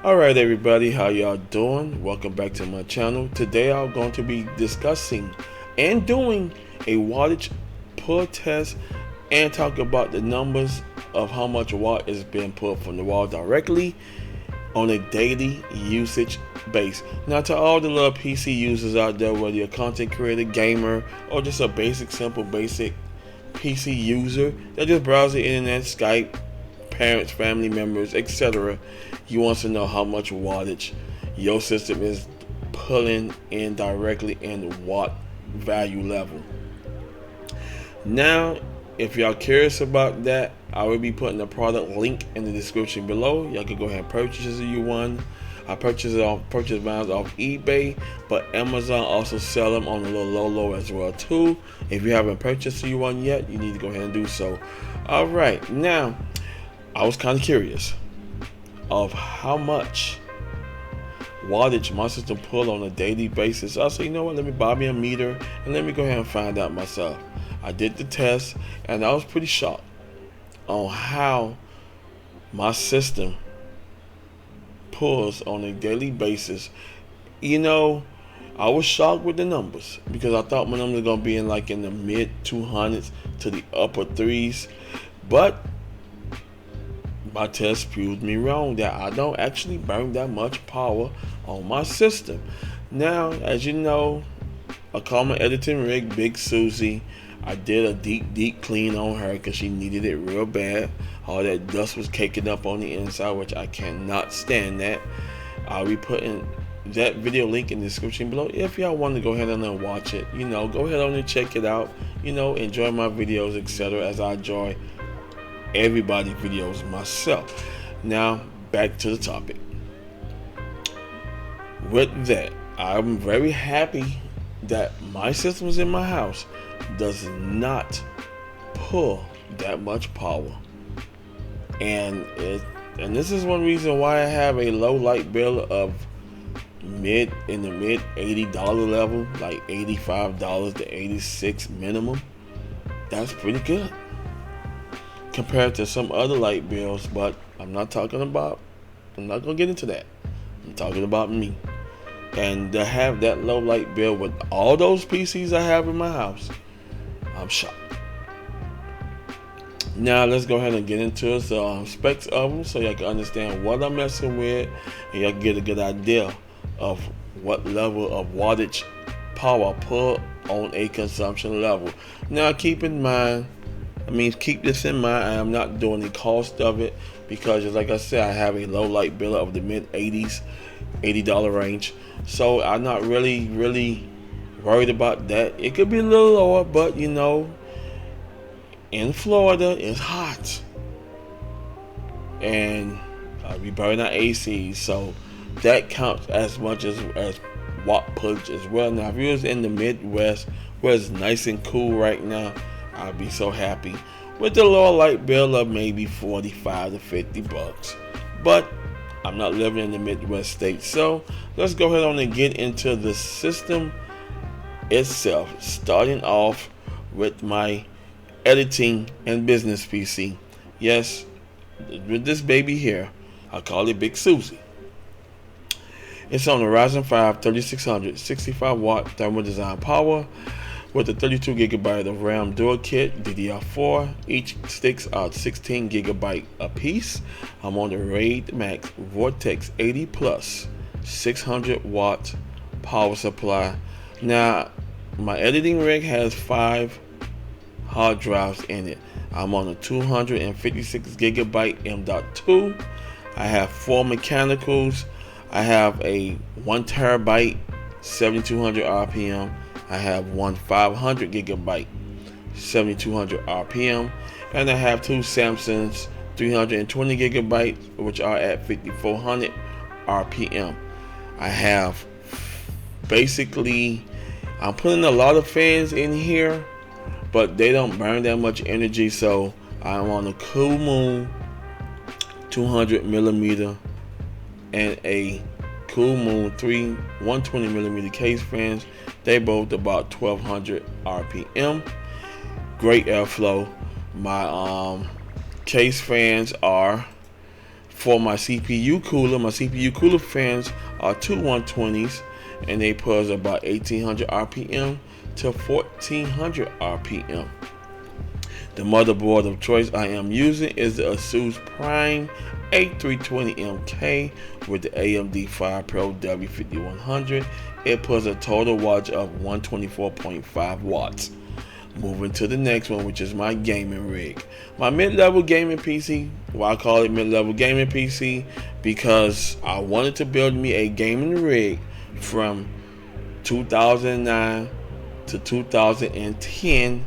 Alright everybody, how y'all doing? Welcome back to my channel. Today I'm going to be discussing and doing a wattage pull test and talk about the numbers of how much watt is being pulled from the wall directly on a daily usage base. Now to all the little PC users out there, whether you're a content creator, gamer, or just a basic PC user that just browse the internet, Skype, parents, family members, etc. You want to know how much wattage your system is pulling in directly in watt value level. Now, if y'all curious about that, I will be putting the product link in the description below. Y'all can go ahead and purchase you one. I purchase mine off eBay, but Amazon also sell them on a little low as well too. If you haven't purchased you one yet, you need to go ahead and do so. All right, now I was kind of curious of how much wattage my system pull on a daily basis. So I said, you know what, let me buy me a meter and let me go ahead and find out myself. I did the test and I was pretty shocked on how my system pulls on a daily basis. You know, I was shocked with the numbers because I thought my numbers were gonna be in the mid 200s to the upper threes, but my test proved me wrong that I don't actually burn that much power on my system. Now, as you know, I call my editing rig Big Susie. I did a deep clean on her because she needed it real bad. All that dust was caking up on the inside, which I cannot stand that. I'll be putting that video link in the description below if y'all want to go ahead and watch it. You know, go ahead on and check it out. You know, enjoy my videos, etc. as I enjoy everybody's videos myself. Now, back to the topic. With that, I'm very happy that my systems in my house does not pull that much power, and this is one reason why I have a low light bill of mid $80 level, like $85 to $86 minimum. That's pretty good compared to some other light bills, but I'm not gonna get into that. I'm talking about me. And to have that low light bill with all those PCs I have in my house, I'm shocked. Now let's go ahead and get into the specs of them so y'all can understand what I'm messing with and y'all can get a good idea of what level of wattage power I put on a consumption level. Now keep this in mind, I am not doing the cost of it because just like I said, I have a low light bill of the mid 80s, $80 range. So I'm not really worried about that. It could be a little lower, but you know, in Florida it's hot and I'll be burning out AC, so that counts as much as watt push as well. Now if you was in the Midwest where it's nice and cool right now, I'll be so happy with the lower light bill of maybe 45 to 50 bucks. But I'm not living in the Midwest states, so let's go ahead on and get into the system itself, starting off with my editing and business PC. Yes, with this baby here, I call it Big Susie. It's on the Ryzen 5 3600 65 watt thermal design power with a 32 gigabyte of RAM dual kit DDR4. Each sticks out 16 gigabyte a piece. I'm on the Raid Max Vortex 80 Plus 600 watt power supply. Now my editing rig has 5 hard drives in it. I'm on a 256 gigabyte M.2. I have 4 mechanicals. I have a 1 terabyte 7200 RPM. I have one 500 gigabyte 7200 RPM, and I have 2 Samsungs 320 gigabyte which are at 5400 RPM. I have basically, I'm putting a lot of fans in here, but they don't burn that much energy, so I'm on a Cool Moon 200 millimeter and a Cool Moon 3 120 millimeter case fans. They both about 1200 RPM. Great airflow. My case fans are For my CPU cooler fans are two 120s, and they pulls about 1800 RPM to 1400 RPM. The motherboard of choice I am using is the Asus Prime A320MK with the AMD FirePro W5100. It pulls a total wattage of 124.5 watts. Moving to the next one, which is my gaming rig. My mid-level gaming PC. Why I call it mid-level gaming PC? Because I wanted to build me a gaming rig from 2009 to 2010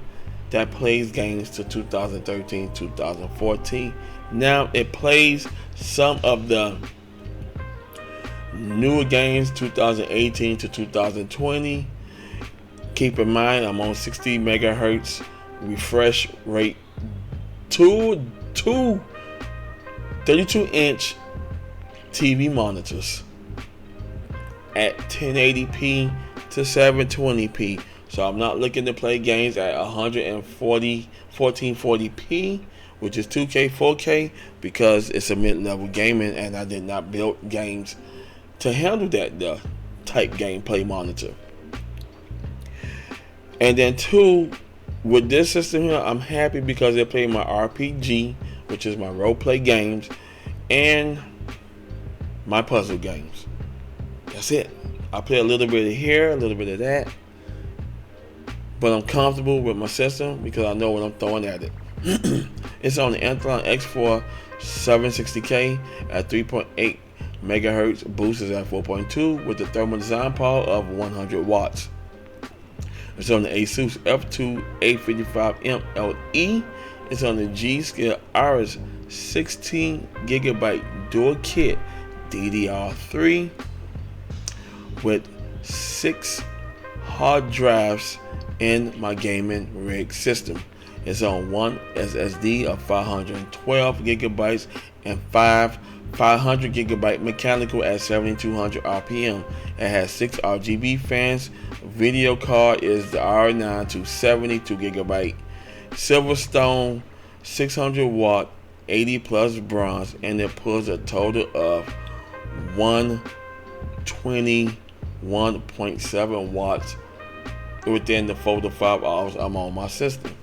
that plays games to 2013, 2014. Now it plays some of the newer games 2018 to 2020. Keep in mind I'm on 60 megahertz refresh rate, two 32-inch TV monitors at 1080p to 720p. So I'm not looking to play games at 1440p, which is 2K, 4K, because it's a mid-level gaming, and I did not build games to handle that type gameplay monitor. And then two, with this system here, I'm happy because they play my RPG, which is my role-play games, and my puzzle games. That's it. I play a little bit of here, a little bit of that, but I'm comfortable with my system because I know what I'm throwing at it. It's on the Intel X4 760K at 3.8 megahertz, boost is at 4.2 with the thermal design power of 100 watts. It's on the Asus F2 855M LE. It's on the G-Skill Iris 16GB dual kit DDR3 with 6 hard drives in my gaming rig system. It's on one SSD of 512 gigabytes and 500 gigabyte mechanical at 7200 RPM. It has 6 RGB fans. Video card is the R9 to 72 gigabyte Silverstone 600 watt 80 plus bronze, and it pulls a total of 121.7 watts within the 4 to 5 hours I'm on my system.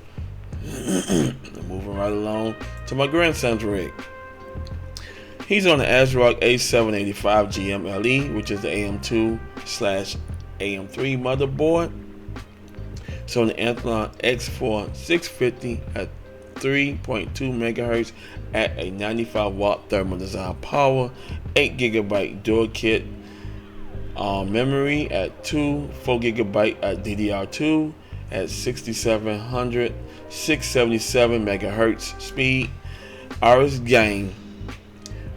Moving right along to my grandson's rig. He's on the ASRock A785 GMLE, which is the AM2/AM3 motherboard. It's on the Intel X4 650 at 3.2 megahertz at a 95 watt thermal design power, 8 gigabyte dual kit memory at 4 gigabyte at DDR2 at 677 megahertz speed. Iris game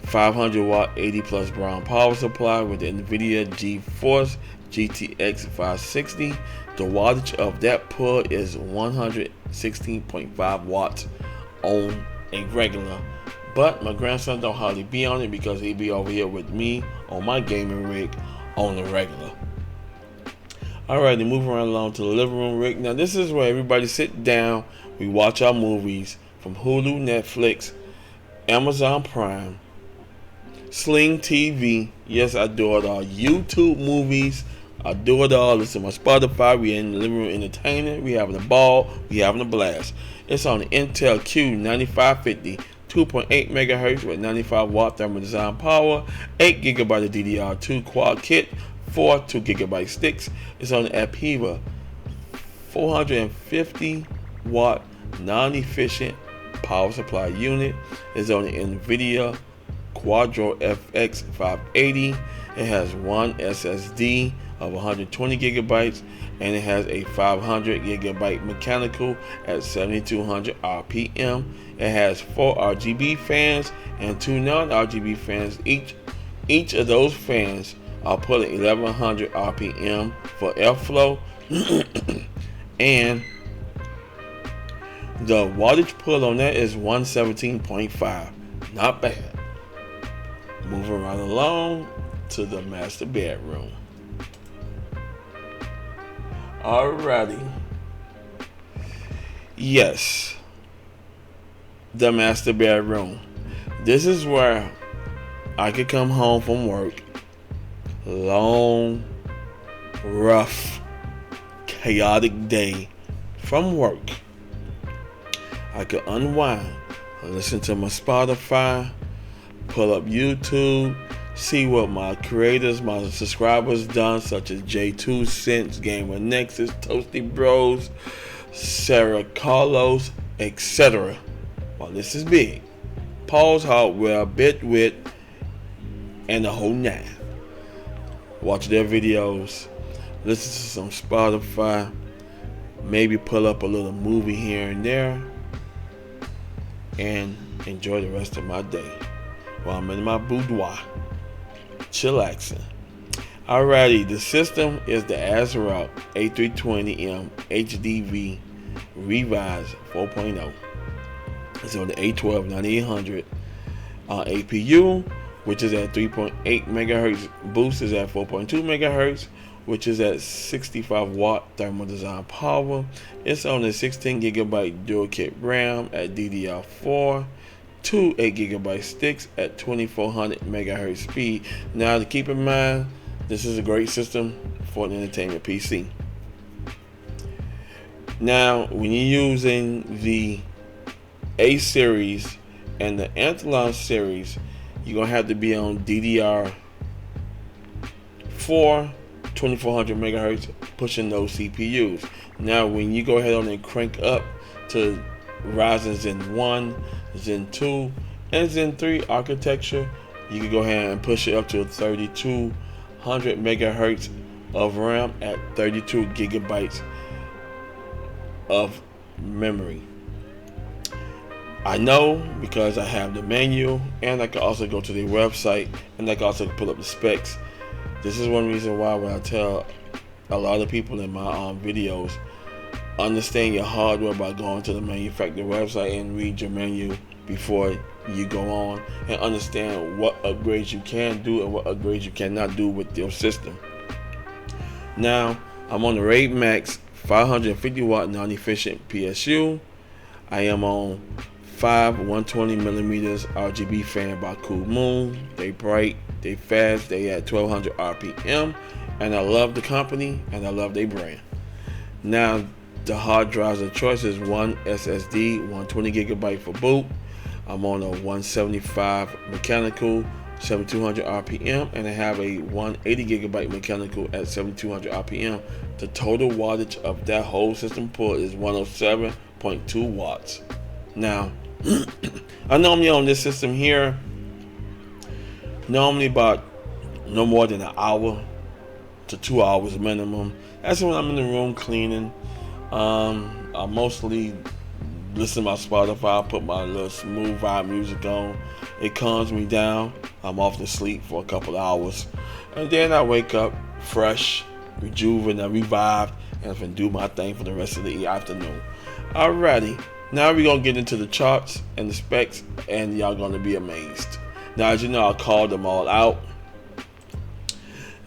500 watt 80 plus brown power supply with the NVIDIA GeForce GTX 560. The wattage of that pull is 116.5 watts on a regular, but my grandson don't hardly be on it because he be over here with me on my gaming rig on the regular. Alright, then moving right along to the living room rig. Now this is where everybody sit down, we watch our movies from Hulu, Netflix, Amazon Prime, Sling TV. Yes, I do it all. YouTube movies. I do it all. Listen to my Spotify. We in the living room entertaining. We having a ball. We having a blast. It's on the Intel Q9550, 2.8 megahertz with 95 watt thermal design power, 8 gigabyte of DDR2 quad kit, 4 2 gigabyte sticks. It's on the Apiva 450 watt non-efficient power supply unit. It's on the NVIDIA Quadro FX 580. It has one SSD of 120 gigabytes, and it has a 500 gigabyte mechanical at 7200 RPM. It has 4 RGB fans and 2 non-RGB fans. Each of those fans are pulling 1100 RPM for airflow, and the wattage pull on that is 117.5. Not bad. Moving right along to the master bedroom. Alrighty. Yes, the master bedroom. This is where I could come home from work, long, rough, chaotic day from work. I could unwind, listen to my Spotify, pull up YouTube, see what my creators, my subscribers done, such as J2 Cents, Gamer Nexus, Toasty Bros, Sarah Carlos, etc. Well, this is big. Pause Hardware, Bitwit, and the whole nine. Watch their videos, listen to some Spotify, maybe pull up a little movie here and there, and enjoy the rest of my day while I'm in my boudoir, chillaxing. Alrighty, the system is the ASRock A320M HDV Revised 4.0. It's on the A12 9800 APU, which is at 3.8 megahertz. Boost is at 4.2 megahertz, which is at 65 watt thermal design power. It's on a 16 gigabyte dual kit RAM at DDR4, two 8 gigabyte sticks at 2400 megahertz speed. Now, to keep in mind, this is a great system for an entertainment PC. Now, when you're using the A series and the Antelon series, you're gonna have to be on DDR4, 2400 megahertz, pushing those CPUs. Now, when you go ahead on and crank up to Ryzen Zen 1, Zen 2, and Zen 3 architecture, you can go ahead and push it up to 3200 megahertz of RAM at 32 gigabytes of memory. I know because I have the manual, and I can also go to their website, and I can also pull up the specs. This is one reason why when I tell a lot of people in my videos, understand your hardware by going to the manufacturer website and read your manual before you go on, and understand what upgrades you can do and what upgrades you cannot do with your system. Now, I'm on the Raid Max 550 watt non-efficient PSU. I am on 5 120 millimeters RGB fan by Cool Moon. They bright, they fast, they at 1200 RPM, and I love the company and I love their brand. Now, the hard drives of choice is one SSD, 120 gigabyte for boot. I'm on a 175 mechanical, 7200 RPM, and I have a 180 gigabyte mechanical at 7200 RPM. The total wattage of that whole system port is 107.2 watts. Now, I normally on this system here, normally about no more than an hour to 2 hours minimum. That's when I'm in the room cleaning. I mostly listen to my Spotify, put my little smooth vibe music on. It calms me down. I'm off to sleep for a couple hours, and then I wake up fresh, rejuvenated, revived, and I can do my thing for the rest of the afternoon. Alrighty, now we're gonna get into the charts and the specs, and y'all gonna be amazed. Now, as you know, I called them all out.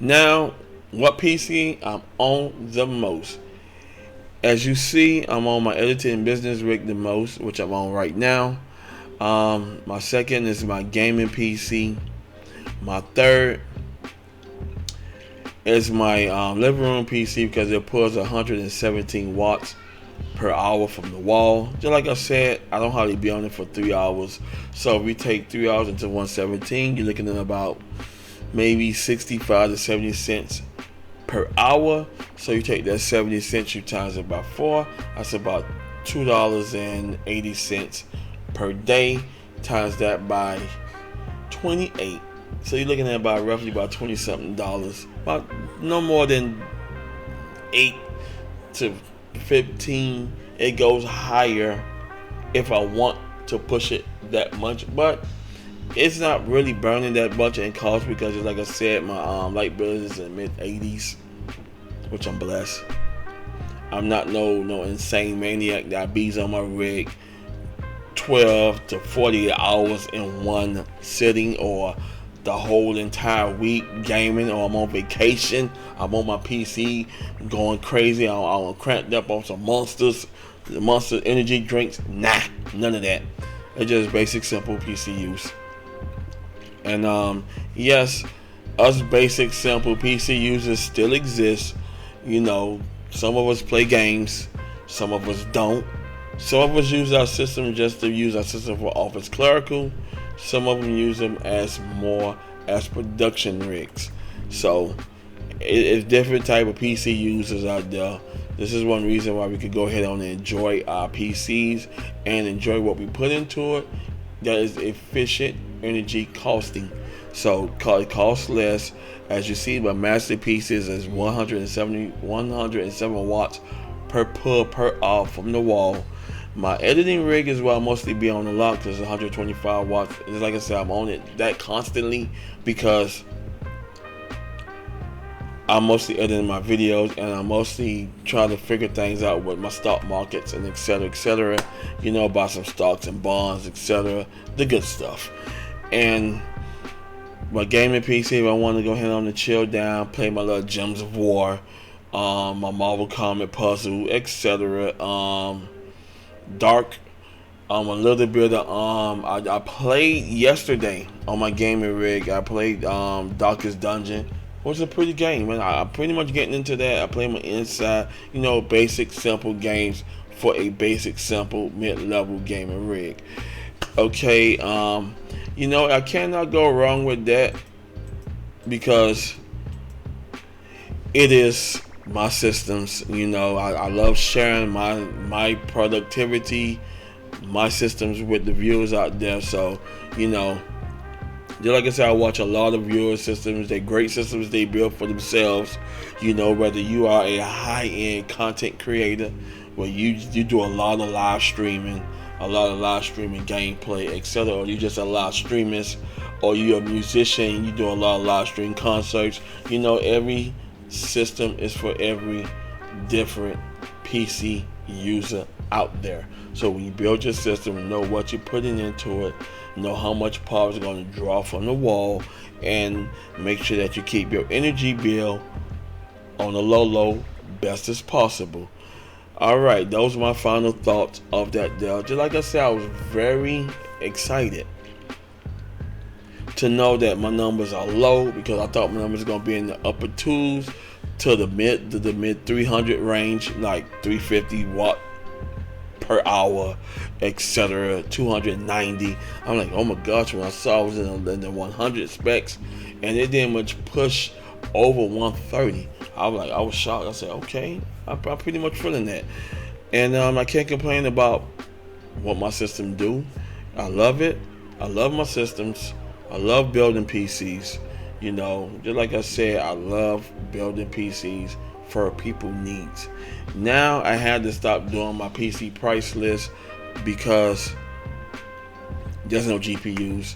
Now, what PC I'm on the most? As you see, I'm on my editing business rig the most, which I'm on right now. My second is my gaming PC. My third is my living room PC because it pulls 117 watts per hour from the wall. Just like I said, I don't hardly be on it for 3 hours. So if we take 3 hours into 117, you're looking at about maybe 65 to 70 cents per hour. So you take that 70 cents, you times it by 4, that's about $2.80 per day, times that by 28. So you're looking at about roughly about 20 something dollars, about no more than 8 to 15. It goes higher if I want to push it that much, but it's not really burning that much in cost because, like I said, my light bill is in mid 80s, which I'm blessed. I'm not no insane maniac that bees on my rig 12 to 40 hours in one sitting, or the whole entire week gaming, or I'm on vacation, I'm on my PC going crazy, I'm cranked up on some Monster energy drinks. Nah, none of that. It's just basic simple PC use. And yes, us basic simple PC users still exist. You know, some of us play games, some of us don't. Some of us use our system just to use our system for office clerical. Some of them use them as more as production rigs. So it's different type of PC users out there. This is one reason why we could go ahead and enjoy our PCs and enjoy what we put into it. That is efficient energy costing. So it costs less. As you see, my master pieces is 107 watts per pull per hour from the wall. My editing rig is where I mostly be on the lock because it's 125 watts. It's like I said, I'm on it that constantly because I'm mostly editing my videos and I'm mostly trying to figure things out with my stock markets and etc. You know, about some stocks and bonds, etc. The good stuff. And my gaming PC, if I want to go ahead on and chill down, play my little Gems of War, my Marvel Comic puzzle, etc. Dark, a little bit of I played yesterday on my gaming rig. I played Darkest Dungeon. It was a pretty game, man. I'm pretty much getting into that. I play my inside, you know, basic simple games for a basic simple mid-level gaming rig. Okay, you know, I cannot go wrong with that because it is my systems. You know, I love sharing my productivity, my systems with the viewers out there. So, you know, just like I said, I watch a lot of viewer systems. They're great systems they build for themselves. You know, whether you are a high-end content creator, where you do a lot of live streaming, gameplay, etc., or you just a live streamers, or you're a musician, you do a lot of live stream concerts. You know, every system is for every different PC user out there. So when you build your system, know what you're putting into it, know how much power is going to draw from the wall, and make sure that you keep your energy bill on the low best as possible. Alright, those are my final thoughts of that deal. Just like I said, I was very excited to know that my numbers are low because I thought my numbers were going to be in the upper twos to the mid 300 range, like 350 watt per hour, etc. 290. I'm like, oh my gosh, when I saw I was in the 100 specs and it didn't much push over 130. I was shocked. I said, okay, I'm pretty much feeling that. And I can't complain about what my system do. I love it. I love my systems. I love building PCs. You know, just like I said, I love building PCs for people needs. Now I had to stop doing my PC price list because there's no GPUs.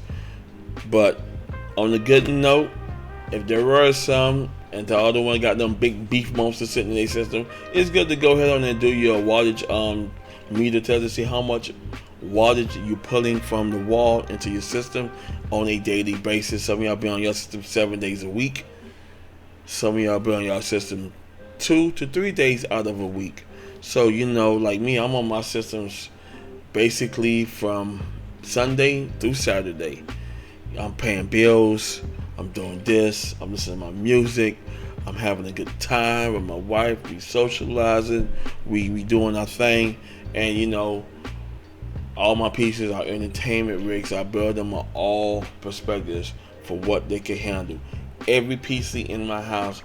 But on the good note, if there were some and the other one got them big beef monsters sitting in their system, it's good to go ahead on and do your wattage meter test to see how much wattage you pulling from the wall into your system on a daily basis. Some of y'all be on your system 7 days a week. Some of y'all be on your system 2 to 3 days out of a week. So, you know, like me, I'm on my systems basically from Sunday through Saturday. I'm paying bills, I'm doing this, I'm listening to my music, I'm having a good time with my wife, we socializing, we doing our thing. And you know, all my pieces are entertainment rigs. I build them on all perspectives for what they can handle. Every PC in my house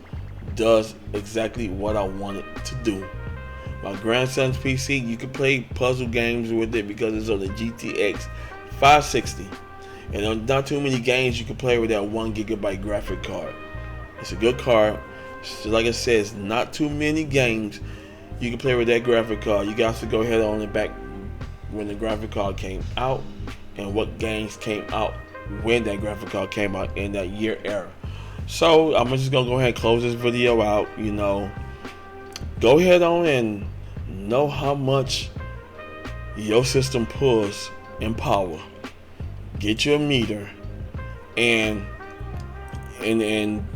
does exactly what I want it to do. My grandson's PC, you can play puzzle games with it because it's on the GTX 560. And not too many games you can play with that 1 gigabyte graphic card. It's a good card. So like I said, it's not too many games you can play with that graphic card. You got to go ahead on the back when the graphic card came out and what games came out when that graphic card came out in that year era. So I'm just gonna go ahead and close this video out. You know, go ahead on and know how much your system pulls in power. Get your meter and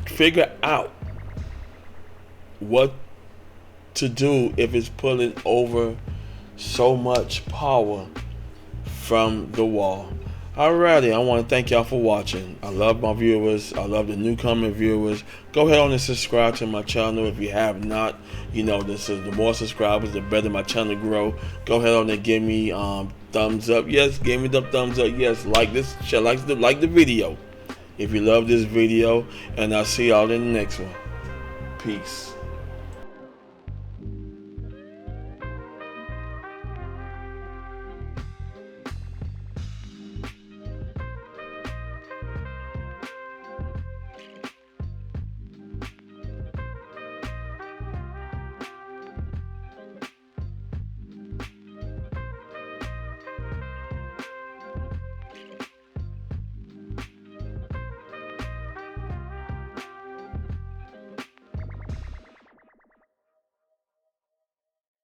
figure out what to do if it's pulling over so much power from the wall. Alrighty, I want to thank y'all for watching. I love my viewers. I love the newcomer viewers. Go ahead on and subscribe to my channel if you have not. You know, this is the more subscribers, the better my channel grow. Go ahead on and give me thumbs up. Yes, give me the thumbs up. Yes, like this, share, like the video if you love this video, and I'll see y'all in the next one. Peace.